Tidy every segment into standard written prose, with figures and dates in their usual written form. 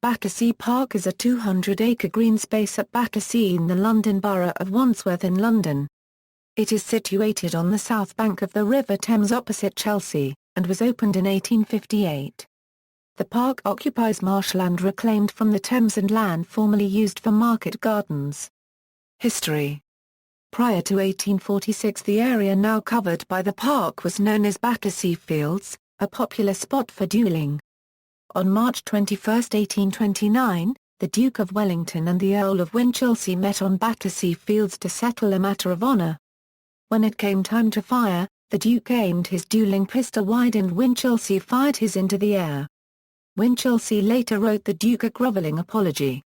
Battersea Park is a 200-acre green space at Battersea in the London Borough of Wandsworth in London. It is situated on the south bank of the River Thames opposite Chelsea, and was opened in 1858. The park occupies marshland reclaimed from the Thames and land formerly used for market gardens. History. Prior to 1846, the area now covered by the park was known as Battersea Fields, a popular spot for duelling. On March 21, 1829, the Duke of Wellington and the Earl of Winchelsea met on Battersea Fields to settle a matter of honour. When it came time to fire, the Duke aimed his dueling pistol wide and Winchelsea fired his into the air. Winchelsea later wrote the Duke a grovelling apology.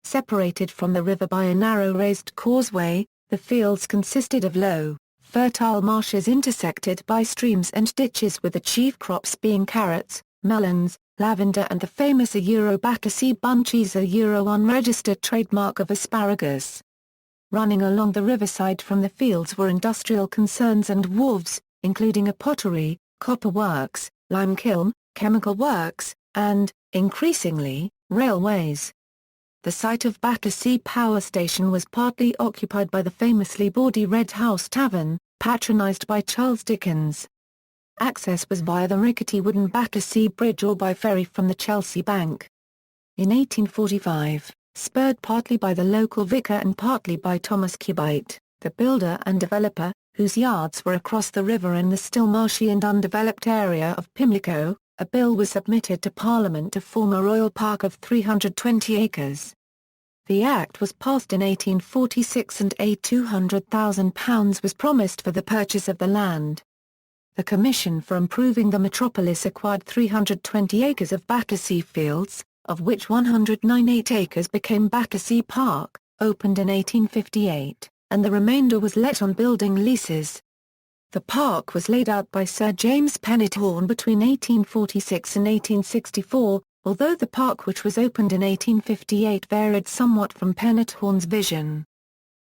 Separated from the river by a narrow raised causeway, the fields consisted of low, fertile marshes intersected by streams and ditches, with the chief crops being carrots, melons, lavender and the famous Battersea bunches, unregistered trademark of asparagus. Running along the riverside from the fields were industrial concerns and wharves, including a pottery, copper works, lime kiln, chemical works, and, increasingly, railways. The site of Battersea Power Station was partly occupied by the famously bawdy Red House Tavern, patronised by Charles Dickens. Access was via the rickety wooden Battersea Bridge or by ferry from the Chelsea Bank. In 1845, spurred partly by the local vicar and partly by Thomas Cubitt, the builder and developer, whose yards were across the river in the still marshy and undeveloped area of Pimlico, a bill was submitted to Parliament to form a royal park of 320 acres. The Act was passed in 1846 and £200,000 was promised for the purchase of the land. The Commission for Improving the Metropolis acquired 320 acres of Battersea Fields, of which 198 acres became Battersea Park, opened in 1858, and the remainder was let on building leases. The park was laid out by Sir James Pennethorne between 1846 and 1864, although the park which was opened in 1858 varied somewhat from Pennethorne's vision.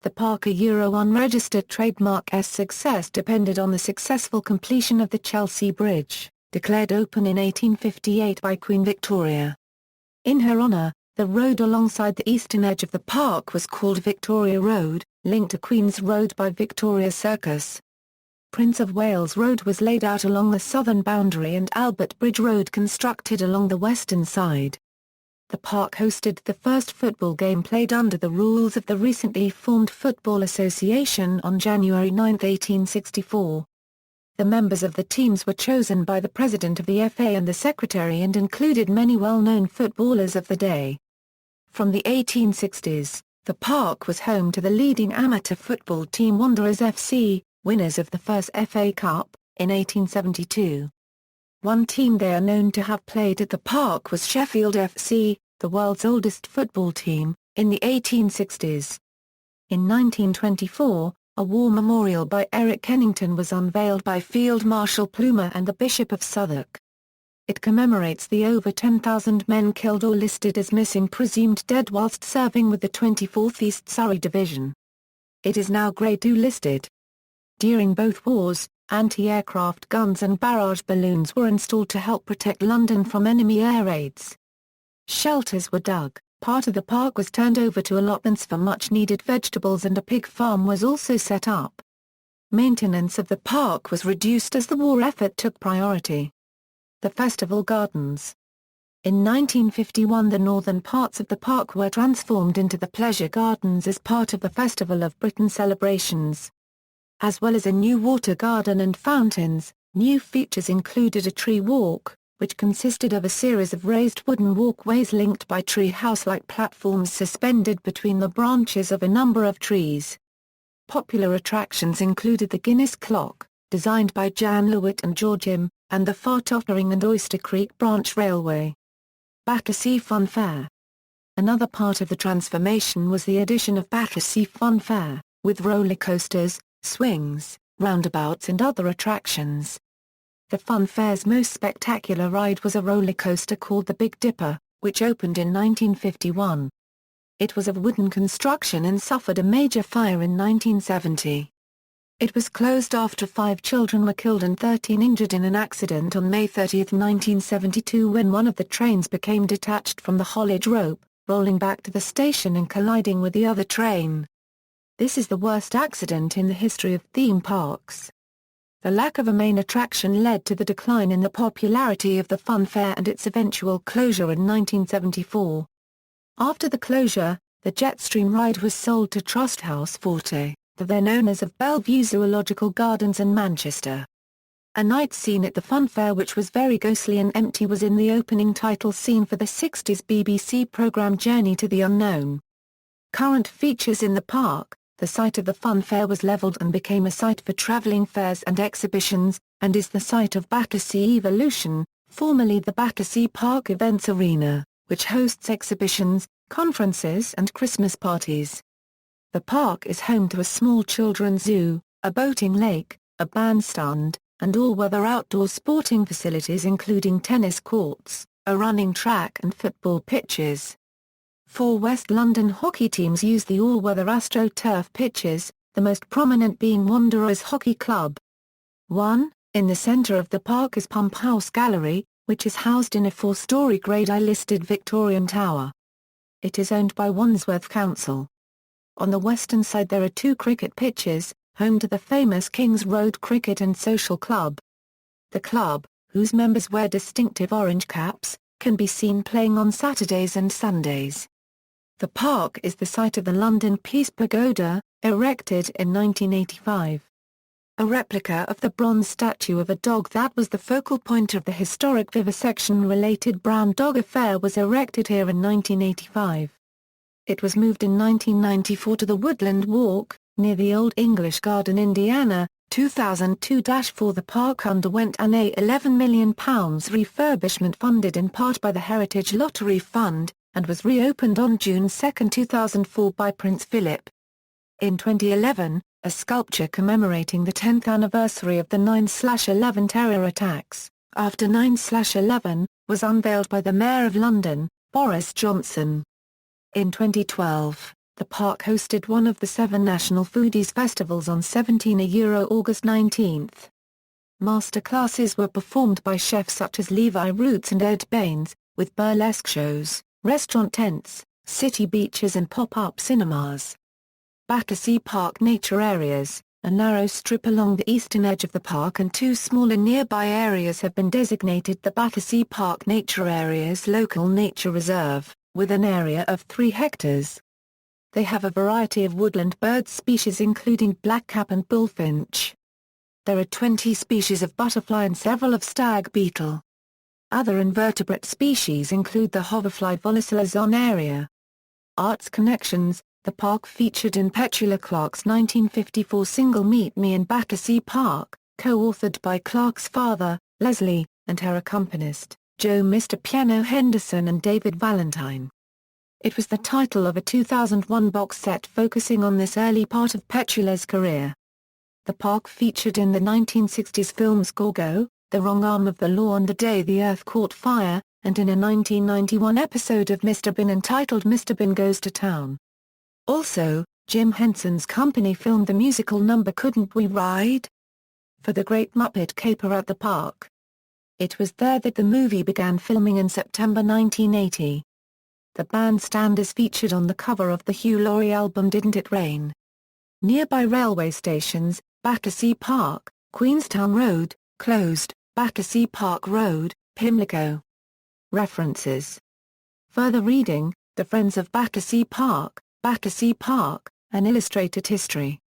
The park unregistered trademark's success depended on the successful completion of the Chelsea Bridge, declared open in 1858 by Queen Victoria. In her honour, the road alongside the eastern edge of the park was called Victoria Road, linked to Queen's Road by Victoria Circus. Prince of Wales Road was laid out along the southern boundary and Albert Bridge Road constructed along the western side. The park hosted the first football game played under the rules of the recently formed Football Association on January 9, 1864. The members of the teams were chosen by the president of the FA and the secretary and included many well-known footballers of the day. From the 1860s, the park was home to the leading amateur football team Wanderers FC, winners of the first FA Cup, in 1872. One team they are known to have played at the park was Sheffield FC, the world's oldest football team, in the 1860s. In 1924, a war memorial by Eric Kennington was unveiled by Field Marshal Plumer and the Bishop of Southwark. It commemorates the over 10,000 men killed or listed as missing presumed dead whilst serving with the 24th East Surrey Division. It is now Grade II listed. During both wars, anti-aircraft guns and barrage balloons were installed to help protect London from enemy air raids. Shelters were dug, part of the park was turned over to allotments for much-needed vegetables and a pig farm was also set up. Maintenance of the park was reduced as the war effort took priority. The Festival Gardens. In 1951 the northern parts of the park were transformed into the Pleasure Gardens as part of the Festival of Britain celebrations. As well as a new water garden and fountains, new features included a tree walk, which consisted of a series of raised wooden walkways linked by tree house-like platforms suspended between the branches of a number of trees. Popular attractions included the Guinness Clock, designed by Jan Lewitt and George Im, and the Fartoffering and Oyster Creek Branch Railway. Battersea Fun Fair. Another part of the transformation was the addition of Battersea Fun Fair, with roller coasters, swings, roundabouts and other attractions. The Fun Fair's most spectacular ride was a roller coaster called the Big Dipper, which opened in 1951. It was of wooden construction and suffered a major fire in 1970. It was closed after 5 children were killed and 13 injured in an accident on May 30, 1972 when one of the trains became detached from the haulage rope, rolling back to the station and colliding with the other train. This is the worst accident in the history of theme parks. The lack of a main attraction led to the decline in the popularity of the fun fair and its eventual closure in 1974. After the closure, the Jetstream ride was sold to Trust House Forte, the then owners of Bellevue Zoological Gardens in Manchester. A night scene at the fun fair which was very ghostly and empty was in the opening title scene for the 60s BBC programme Journey to the Unknown. Current features in the park: the site of the fun fair was levelled and became a site for travelling fairs and exhibitions, and is the site of Battersea Evolution, formerly the Battersea Park Events Arena, which hosts exhibitions, conferences and Christmas parties. The park is home to a small children's zoo, a boating lake, a bandstand, and all-weather outdoor sporting facilities including tennis courts, a running track and football pitches. 4 West London hockey teams use the all-weather AstroTurf pitches, the most prominent being Wanderers Hockey Club. 1. In the centre of the park is Pump House Gallery, which is housed in a 4-storey Grade I-listed Victorian tower. It is owned by Wandsworth Council. On the western side there are 2 cricket pitches, home to the famous Kings Road Cricket and Social Club. The club, whose members wear distinctive orange caps, can be seen playing on Saturdays and Sundays. The park is the site of the London Peace Pagoda, erected in 1985. A replica of the bronze statue of a dog that was the focal point of the historic vivisection-related Brown Dog affair was erected here in 1985. It was moved in 1994 to the Woodland Walk, near the Old English Garden, Indiana. 2002-4 The park underwent an £11 million refurbishment funded in part by the Heritage Lottery Fund, and was reopened on June 2, 2004 by Prince Philip. In 2011, a sculpture commemorating the 10th anniversary of the 9/11 terror attacks, after 9/11, was unveiled by the Mayor of London, Boris Johnson. In 2012, the park hosted one of the 7 National Foodies Festivals on August 19. Masterclasses were performed by chefs such as Levi Roots and Ed Baines, with burlesque shows, restaurant tents, city beaches and pop-up cinemas. Battersea Park Nature Areas, a narrow strip along the eastern edge of the park and 2 smaller nearby areas have been designated the Battersea Park Nature Areas Local Nature Reserve, with an area of 3 hectares. They have a variety of woodland bird species including blackcap and bullfinch. There are 20 species of butterfly and several of stag beetle. Other invertebrate species include the hoverfly Volucella zonaria. Arts Connections, the park featured in Petula Clark's 1954 single Meet Me in Battersea Park, co-authored by Clark's father, Leslie, and her accompanist, Joe Mr. Piano Henderson and David Valentine. It was the title of a 2001 box set focusing on this early part of Petula's career. The park featured in the 1960s films Gorgo, The Wrong Arm of the Law and The Day the Earth Caught Fire, and in a 1991 episode of Mr. Bean entitled Mr. Bean Goes to Town. Also, Jim Henson's company filmed the musical number Couldn't We Ride? For the Great Muppet Caper at the park. It was there that the movie began filming in September 1980. The bandstand is featured on the cover of the Hugh Laurie album Didn't It Rain? Nearby railway stations, Battersea Park, Queenstown Road, closed, Battersea Park Road, Pimlico. References. Further reading, The Friends of Battersea Park, An Illustrated History.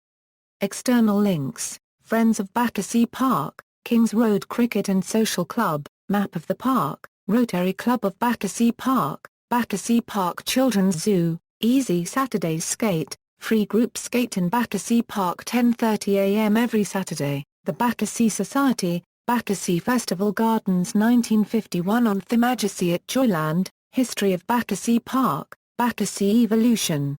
External links, Friends of Battersea Park, Kings Road Cricket and Social Club, Map of the Park, Rotary Club of Battersea Park Children's Zoo, Easy Saturdays Skate, free group skate in Battersea Park 10:30 a.m. every Saturday, the Battersea Society, Battersea Festival Gardens 1951 on Themajacy at Joyland, History of Battersea Park, Battersea Evolution.